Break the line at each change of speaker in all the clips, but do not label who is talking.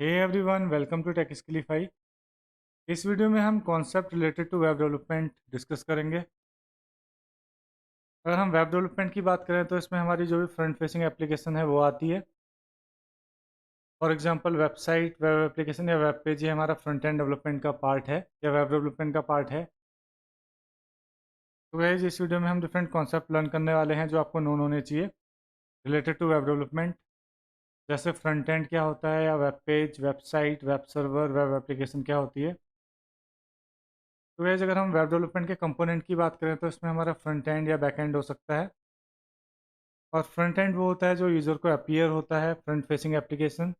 Hey everyone, welcome to Techskillify. इस video में हम concept related to web development discuss करेंगे। अगर हम वेब डेवलपमेंट की बात करें तो इसमें हमारी जो भी फ्रंट फेसिंग एप्लीकेशन है वो आती है। For example website, web application या वेब पेज, ये हमारा फ्रंट एंड डेवलपमेंट का पार्ट है या वेब डेवलपमेंट का पार्ट है। तो गाइस, इस वीडियो में हम डिफरेंट कॉन्सेप्ट लर्न करने वाले हैं जो आपको नोन होने चाहिए रिलेटेड टू वेब डेवलपमेंट। जैसे फ्रंट एंड क्या होता है, या web page, website, web server, web application क्या होती है। तो वैसे अगर हम वेब डेवलपमेंट के कंपोनेंट की बात करें तो इसमें हमारा फ्रंट एंड या बैक एंड हो सकता है। और फ्रंट एंड वो होता है जो यूज़र को अपीयर होता है, फ्रंट फेसिंग एप्लीकेशन।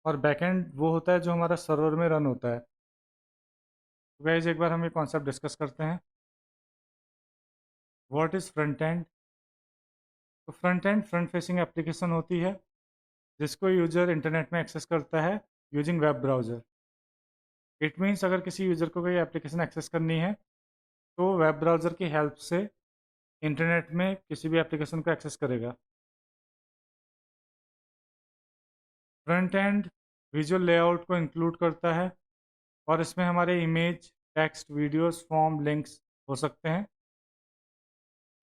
और बैक एंड वो होता है जो हमारा सर्वर में रन होता है। तो गाइस, एक बार हम ये कॉन्सेप्ट डिस्कस करते हैं। What is front end? तो front end front facing application होती है जिसको यूज़र इंटरनेट में एक्सेस करता है using web browser. It means अगर किसी यूज़र को कोई एप्लीकेशन एक्सेस करनी है तो वेब ब्राउज़र की हेल्प से इंटरनेट में किसी भी एप्लीकेशन को एक्सेस करेगा। फ्रंट एंड विजुअल लेआउट को इंक्लूड करता है और इसमें हमारे image, text, videos, form, links हो सकते हैं।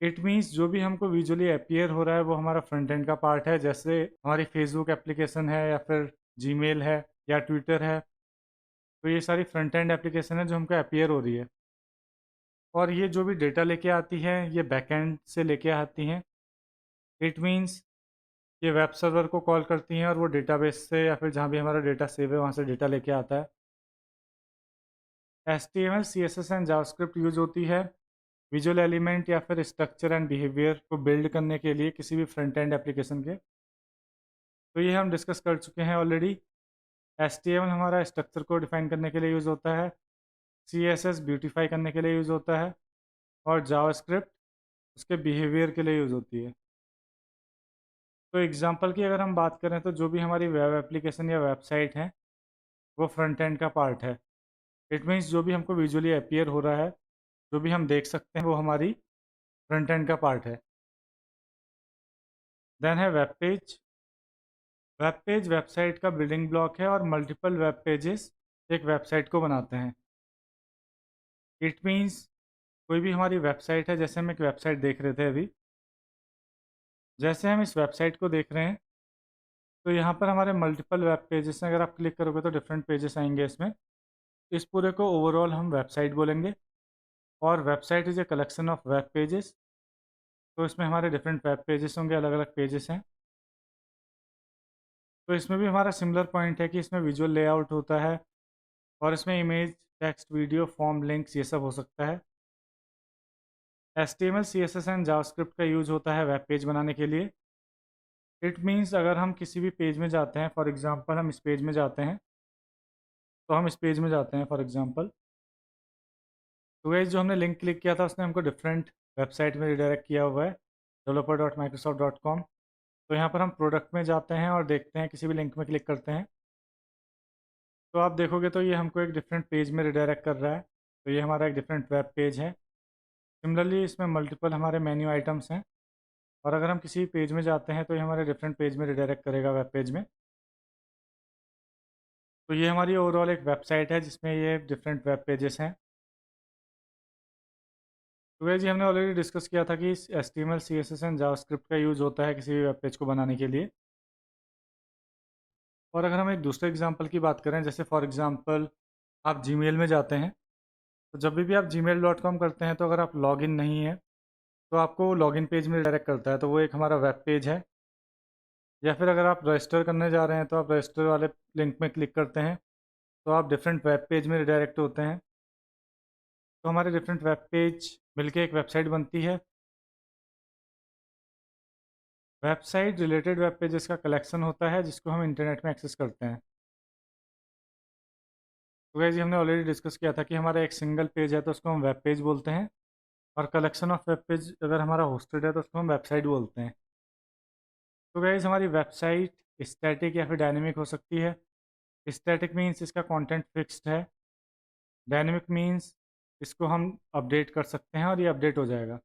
इट मीन्स जो भी हमको विजुअली अपीयर हो रहा है वो हमारा फ्रंट एंड का पार्ट है। जैसे हमारी फेसबुक एप्लीकेशन है या फिर जीमेल है या ट्विटर है, तो ये सारी फ्रंट एंड एप्लीकेशन है जो हमको अपीयर हो रही है। और ये जो भी डेटा लेके आती है ये बैक एंड से लेके आती हैं। इट मीन्स ये वेब सर्वर को कॉल करती हैं और वो डेटाबेस से या फिर जहाँ भी हमारा डेटा सेव है वहाँ से डेटा लेके आता है। HTML, CSS and JavaScript use होती है विजुअल एलिमेंट या फिर स्ट्रक्चर एंड बिहेवियर को बिल्ड करने के लिए किसी भी फ्रंट एंड एप्लीकेशन के। तो ये हम डिस्कस कर चुके हैं ऑलरेडी। HTML हमारा स्ट्रक्चर को डिफाइन करने के लिए यूज़ होता है, CSS ब्यूटीफाई करने के लिए यूज़ होता है, और जावास्क्रिप्ट उसके बिहेवियर के लिए यूज़ होती है। तो एग्जांपल की अगर हम बात करें तो जो भी हमारी वेब एप्लीकेशन या वेबसाइट है वो फ्रंट एंड का पार्ट है। इट मीन्स जो भी हमको विजुअली अपीयर हो रहा है, जो भी हम देख सकते हैं वो हमारी फ्रंट एंड का पार्ट है। देन है web page. Web page website का बिल्डिंग ब्लॉक है और मल्टीपल वेब पेजेस एक वेबसाइट को बनाते हैं। इट मीन्स कोई भी हमारी वेबसाइट है, जैसे हम एक वेबसाइट देख रहे थे अभी, जैसे हम इस वेबसाइट को देख रहे हैं तो यहाँ पर हमारे मल्टीपल वेब पेजेस हैं। अगर आप क्लिक करोगे तो डिफरेंट पेजेस आएंगे इसमें। इस पूरे को ओवरऑल हम वेबसाइट बोलेंगे। और website is a collection of web pages. तो इसमें हमारे डिफरेंट वेब पेजेस होंगे, अलग अलग पेजेस हैं। तो इसमें भी हमारा सिमिलर पॉइंट है कि इसमें विजुअल लेआउट होता है और इसमें image, text, video, form, links ये सब हो सकता है। HTML, CSS एंड जावास्क्रिप्ट का यूज़ होता है वेब पेज बनाने के लिए। इट मीन्स अगर हम किसी भी पेज में जाते हैं, फॉर एग्जांपल हम इस पेज में जाते हैं, तो हम इस पेज में जाते हैं फॉर एग्जांपल, तो गाइस जो हमने लिंक क्लिक किया था उसने हमको डिफरेंट वेबसाइट में रिडायरेक्ट किया हुआ है, developer.microsoft.com। तो यहाँ पर हम प्रोडक्ट में जाते हैं और देखते हैं, किसी भी लिंक में क्लिक करते हैं तो आप देखोगे तो ये हमको एक डिफरेंट पेज में रिडायरेक्ट कर रहा है। तो ये हमारा एक डिफरेंट वेब पेज है। सिमिलरली इसमें मल्टीपल हमारे मेन्यू आइटम्स हैं। और अगर हम किसी पेज में जाते हैं तो ये हमारे डिफरेंट पेज में रिडायरेक्ट करेगा वेब पेज में। तो ये हमारी ओवरऑल एक वेबसाइट है जिसमें ये डिफरेंट वेब पेजेस हैं। तो वैसे हमने ऑलरेडी डिस्कस किया था कि HTML, CSS एंड जावास्क्रिप्ट का यूज़ होता है किसी भी वेब पेज को बनाने के लिए। और अगर हम एक दूसरे एग्जांपल की बात करें, जैसे फॉर एग्जांपल आप जीमेल में जाते हैं, तो जब भी आप gmail.com करते हैं तो अगर आप लॉगिन नहीं है तो आपको लॉगिन पेज में डायरेक्ट करता है, तो वो एक हमारा वेब पेज है। या फिर अगर आप रजिस्टर करने जा रहे हैं तो आप रजिस्टर वाले लिंक में क्लिक करते हैं तो आप डिफरेंट वेब पेज में रिडायरेक्ट होते हैं। तो हमारे डिफरेंट वेब पेज मिलके एक वेबसाइट बनती है। वेबसाइट रिलेटेड वेब पेजेस का कलेक्शन होता है जिसको हम इंटरनेट में एक्सेस करते हैं। तो वैसे हमने ऑलरेडी डिस्कस किया था कि हमारा एक सिंगल पेज है तो उसको हम वेब पेज बोलते हैं। और कलेक्शन ऑफ वेब पेज अगर हमारा होस्टेड है तो उसको हम वेबसाइट बोलते हैं। तो गाइस हमारी वेबसाइट स्टैटिक या फिर डायनेमिक हो सकती है। स्टैटिक मीन्स इसका कंटेंट फिक्स्ड है। डायनेमिक मीन्स इसको हम अपडेट कर सकते हैं और ये अपडेट हो जाएगा।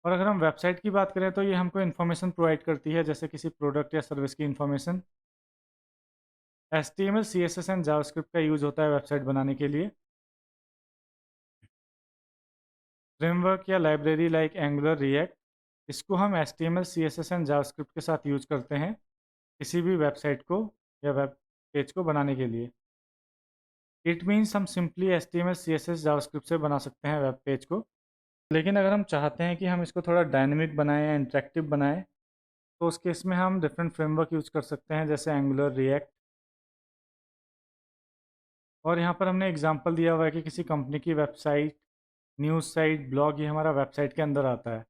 और अगर हम वेबसाइट की बात करें तो ये हमको इन्फॉर्मेशन प्रोवाइड करती है, जैसे किसी प्रोडक्ट या सर्विस की information. HTML, CSS and JavaScript का यूज़ होता है वेबसाइट बनाने के लिए। फ्रेमवर्क या लाइब्रेरी लाइक एंगुलर, रिएक्ट, इसको हम HTML, CSS एंड जावास्क्रिप्ट के साथ यूज करते हैं किसी भी वेबसाइट को या वेब पेज को बनाने के लिए। इट मीन्स हम सिंपली HTML, CSS, जावास्क्रिप्ट से बना सकते हैं वेब पेज को। लेकिन अगर हम चाहते हैं कि हम इसको थोड़ा डायनेमिक बनाएं या इंटरेक्टिव बनाएं, तो उस केस में हम डिफरेंट फ्रेमवर्क यूज़ कर सकते हैं, जैसे एंगुलर, रिएक्ट। और यहाँ पर हमने एग्जांपल दिया हुआ है कि किसी कंपनी की वेबसाइट, न्यूज़ साइट, ब्लॉग, ये हमारा वेबसाइट के अंदर आता है।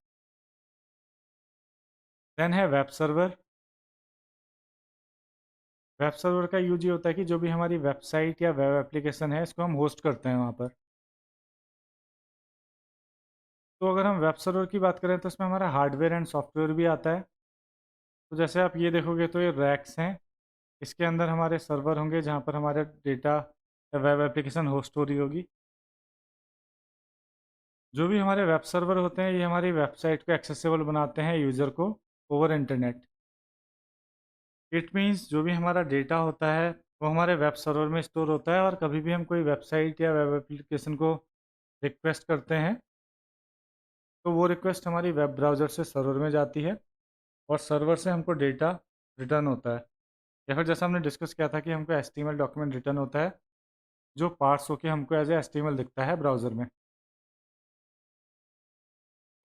देन है वेब सर्वर। वेब सर्वर का यूज ये होता है कि जो भी हमारी वेबसाइट या वेब एप्लीकेशन है, इसको हम होस्ट करते हैं वहाँ पर। तो अगर हम वेब सर्वर की बात करें तो इसमें हमारा हार्डवेयर एंड सॉफ्टवेयर भी आता है। तो जैसे आप ये देखोगे तो ये रैक्स हैं, इसके अंदर हमारे सर्वर होंगे जहाँ पर हमारा डेटा या वेब एप्लीकेशन होस्ट हो रही होगी। जो भी हमारे वेब सर्वर होते हैं, ये हमारी वेबसाइट को एक्सेसिबल बनाते हैं यूज़र को ओवर इंटरनेट। इट मीन्स जो भी हमारा डेटा होता है वो हमारे वेब सर्वर में स्टोर होता है, और कभी भी हम कोई वेबसाइट या वेब एप्लीकेशन को रिक्वेस्ट करते हैं तो वो रिक्वेस्ट हमारी वेब ब्राउज़र से सर्वर में जाती है, और सर्वर से हमको डेटा रिटर्न होता है। या फिर जैसा हमने डिस्कस किया था कि हमको HTML डॉक्यूमेंट रिटर्न होता है, जो पार्स होके हमको एज ए HTML दिखता है ब्राउज़र में।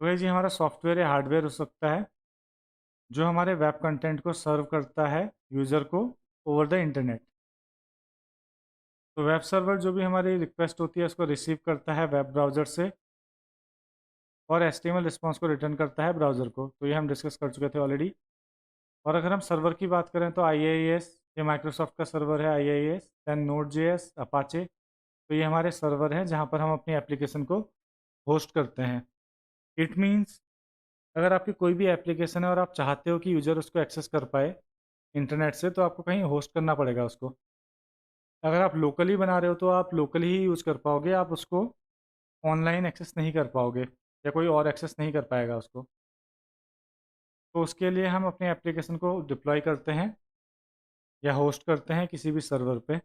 तो ये जी हमारा सॉफ्टवेयर या हार्डवेयर हो सकता है जो हमारे वेब कंटेंट को सर्व करता है यूज़र को ओवर द इंटरनेट। तो वेब सर्वर जो भी हमारी रिक्वेस्ट होती है उसको रिसीव करता है वेब ब्राउज़र से, और HTML रिस्पॉन्स को रिटर्न करता है ब्राउज़र को। तो ये हम डिस्कस कर चुके थे ऑलरेडी। और अगर हम सर्वर की बात करें तो IIS, ये माइक्रोसॉफ्ट का सर्वर है IIS, दैन Node.js, अपाचे। तो ये हमारे सर्वर हैं जहाँ पर हम अपनी एप्लीकेशन को होस्ट करते हैं। इट मीन्स अगर आपकी कोई भी एप्लीकेशन है और आप चाहते हो कि यूज़र उसको एक्सेस कर पाए इंटरनेट से, तो आपको कहीं होस्ट करना पड़ेगा उसको। अगर आप लोकली बना रहे हो तो आप लोकली ही यूज़ कर पाओगे, आप उसको ऑनलाइन एक्सेस नहीं कर पाओगे, या कोई और एक्सेस नहीं कर पाएगा उसको। तो उसके लिए हम अपने एप्लीकेशन को डिप्लॉय करते हैं या होस्ट करते हैं किसी भी सर्वर पे।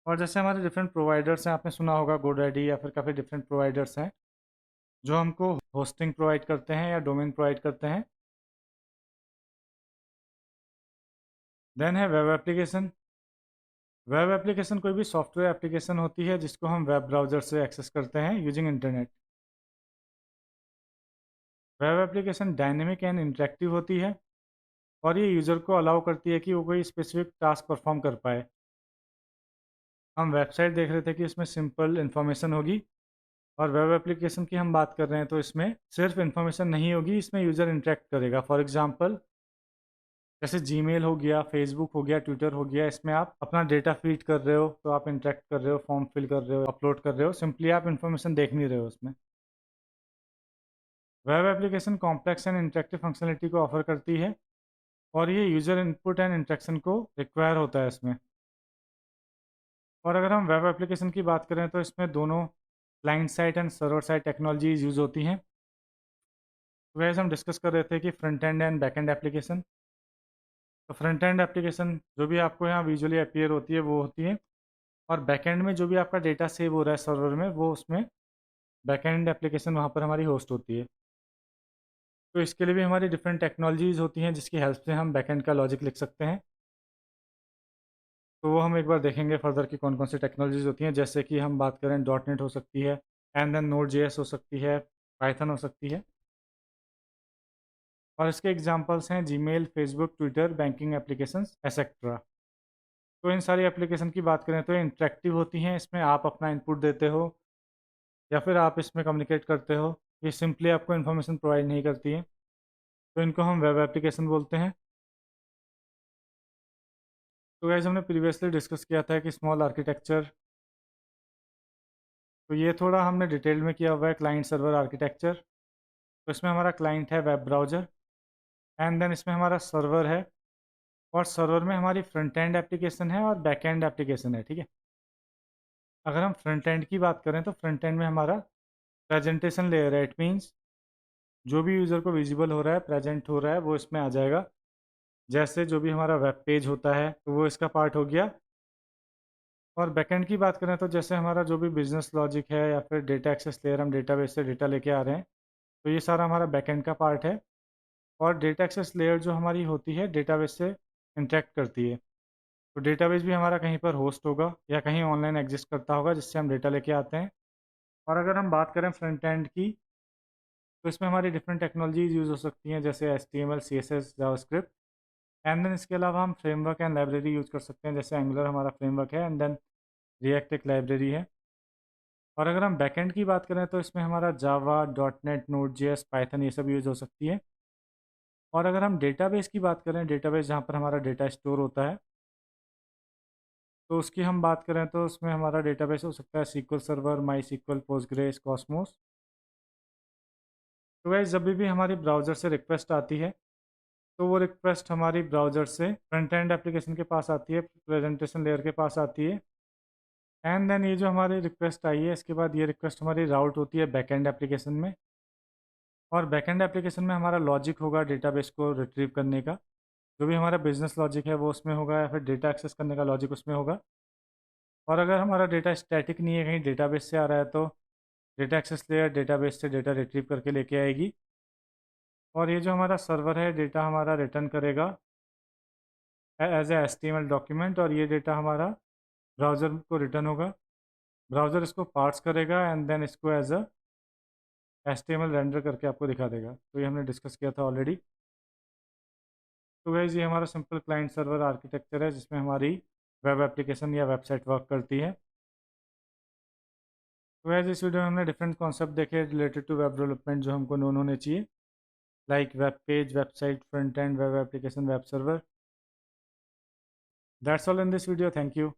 और जैसे हमारे डिफरेंट प्रोवाइडर्स हैं, आपने सुना होगा GoDaddy, या फिर काफ़ी डिफरेंट प्रोवाइडर्स हैं जो हमको होस्टिंग प्रोवाइड करते हैं या डोमेन प्रोवाइड करते हैं। देन है वेब एप्लीकेशन। वेब एप्लीकेशन कोई भी सॉफ्टवेयर एप्लीकेशन होती है जिसको हम वेब ब्राउज़र से एक्सेस करते हैं using internet. Web application dynamic and interactive होती है, और ये यूज़र को अलाउ करती है कि वो कोई स्पेसिफिक टास्क परफॉर्म कर पाए। हम वेबसाइट देख रहे थे कि इसमें सिंपल इन्फॉर्मेशन होगी, और वेब एप्लीकेशन की हम बात कर रहे हैं तो इसमें सिर्फ इन्फॉर्मेशन नहीं होगी, इसमें यूज़र इंटरेक्ट करेगा। फॉर एग्जांपल जैसे जीमेल हो गया, फेसबुक हो गया, ट्विटर हो गया, इसमें आप अपना डेटा फीड कर रहे हो तो आप इंटरेक्ट कर रहे हो, फॉर्म फिल कर रहे हो, अपलोड कर रहे हो, सिंपली आप इन्फॉर्मेशन देख नहीं रहे हो उसमें। Web application complex and interactive functionality को ऑफर करती है, और ये यूज़र इनपुट एंड इंटरेक्शन को रिक्वायर होता है इसमें। और अगर हम वेब एप्लीकेशन की बात करें तो इसमें दोनों client side and server side technologies use होती हैं। वैसे हम डिस्कस कर रहे थे कि front end and back and application. तो फ्रंट एंड एप्लीकेशन जो भी आपको यहाँ विजुअली अपीयर होती है वो होती है, और बैक एंड में जो भी आपका डेटा सेव हो रहा है सर्वर में, वो उसमें बैक एंड एप्लीकेशन वहाँ पर हमारी होस्ट होती है। तो इसके लिए भी हमारी डिफरेंट टेक्नोलॉजीज़ होती हैं जिसकी हेल्प से हम बैक एंड का लॉजिक लिख सकते हैं। तो वो हम एक बार देखेंगे फर्दर कि कौन कौन सी टेक्नोलॉजीज़ होती हैं। जैसे कि हम बात करें .NET हो सकती है, एंड देन Node.js हो सकती है, पाइथन हो सकती है। और इसके एग्जांपल्स हैं Gmail, Facebook, Twitter, banking applications etcetera. तो इन सारी एप्लीकेशन की बात करें तो ये इंटरेक्टिव होती हैं, इसमें आप अपना इनपुट देते हो या फिर आप इसमें कम्युनिकेट करते हो। ये सिंपली आपको इन्फॉर्मेशन प्रोवाइड नहीं करती है, तो इनको हम वेब एप्लीकेशन बोलते हैं। तो गाइस हमने प्रीवियसली डिस्कस किया था कि स्मॉल आर्किटेक्चर, तो ये थोड़ा हमने डिटेल में किया हुआ है क्लाइंट सर्वर आर्किटेक्चर। तो इसमें हमारा क्लाइंट है वेब ब्राउज़र, एंड देन इसमें हमारा सर्वर है, और सर्वर में हमारी फ्रंट एंड एप्लीकेशन है और बैक एंड एप्लीकेशन है, ठीक है। अगर हम फ्रंट एंड की बात करें तो फ्रंट एंड में हमारा प्रेजेंटेशन लेयर है। इट मीन्स जो भी यूज़र को विजिबल हो रहा है, प्रेजेंट हो रहा है, वो इसमें आ जाएगा। जैसे जो भी हमारा वेब पेज होता है तो वो इसका पार्ट हो गया। और बैकएंड की बात करें तो जैसे हमारा जो भी बिजनेस लॉजिक है या फिर डेटा एक्सेस लेयर, हम डेटाबेस से डेटा लेके आ रहे हैं, तो ये सारा हमारा बैकएंड का पार्ट है। और डेटा एक्सेस लेयर जो हमारी होती है डेटाबेस से इंटरेक्ट करती है। तो डेटाबेस भी हमारा कहीं पर होस्ट होगा या कहीं ऑनलाइन एग्जिस्ट करता होगा जिससे हम डेटा लेके आते हैं। और अगर हम बात करें फ्रंट एंड की, तो इसमें हमारी डिफरेंट टेक्नोलॉजीज यूज़ हो सकती हैं जैसे HTML, CSS, JavaScript. And then इसके अलावा हम फ्रेमवर्क एंड लाइब्रेरी यूज़ कर सकते हैं, जैसे एंगुलर हमारा फ्रेमवर्क है एंड देन रिएक्ट एक लाइब्रेरी है। और अगर हम बैकएंड की बात करें तो इसमें हमारा जावा, .NET, Node.js, पाइथन ये सब यूज़ हो सकती है। और अगर हम डेटाबेस की बात करें, डेटाबेस जहाँ पर हमारा डेटा स्टोर होता है, तो उसकी हम बात करें तो उसमें हमारा डेटाबेस हो सकता है SQL सर्वर, माई SQL, पोस्टग्रेस, कॉस्मोस। तो वैसे जब भी हमारी ब्राउज़र से रिक्वेस्ट आती है तो वो रिक्वेस्ट हमारी ब्राउज़र से फ्रंट एंड एप्लीकेशन के पास आती है, प्रेजेंटेशन लेयर के पास आती है। एंड देन ये जो हमारी रिक्वेस्ट आई है, इसके बाद ये रिक्वेस्ट हमारी राउट होती है बैकएंड एप्लीकेशन में। और बैकएंड एप्लीकेशन में हमारा लॉजिक होगा डेटाबेस को रिट्रीव करने का। जो भी हमारा बिजनेस लॉजिक है वो उसमें होगा या फिर डेटा एक्सेस करने का लॉजिक उसमें होगा। और अगर हमारा डेटा स्टैटिक नहीं है, कहीं डेटाबेस से आ रहा है, तो डेटा एक्सेस लेयर डेटाबेस से डेटा रिट्रीव करके लेके आएगी। और ये जो हमारा सर्वर है, डेटा हमारा रिटर्न करेगा एज ए HTML डॉक्यूमेंट, और ये डेटा हमारा ब्राउज़र को रिटर्न होगा। ब्राउज़र इसको पार्स करेगा एंड देन इसको एज अ HTML रेंडर करके आपको दिखा देगा। तो ये हमने डिस्कस किया था ऑलरेडी। तो गाइस ये हमारा सिंपल क्लाइंट सर्वर आर्किटेक्चर है जिसमें हमारी वेब एप्लीकेशन या वेबसाइट वर्क करती है। तो गाइस इस वीडियो में हमने डिफरेंट कॉन्सेप्ट देखे रिलेटेड टू वेब डेवलपमेंट जो हमको नोन होने चाहिए, like web page, website, front end, web application, web server. That's all in this video, thank you.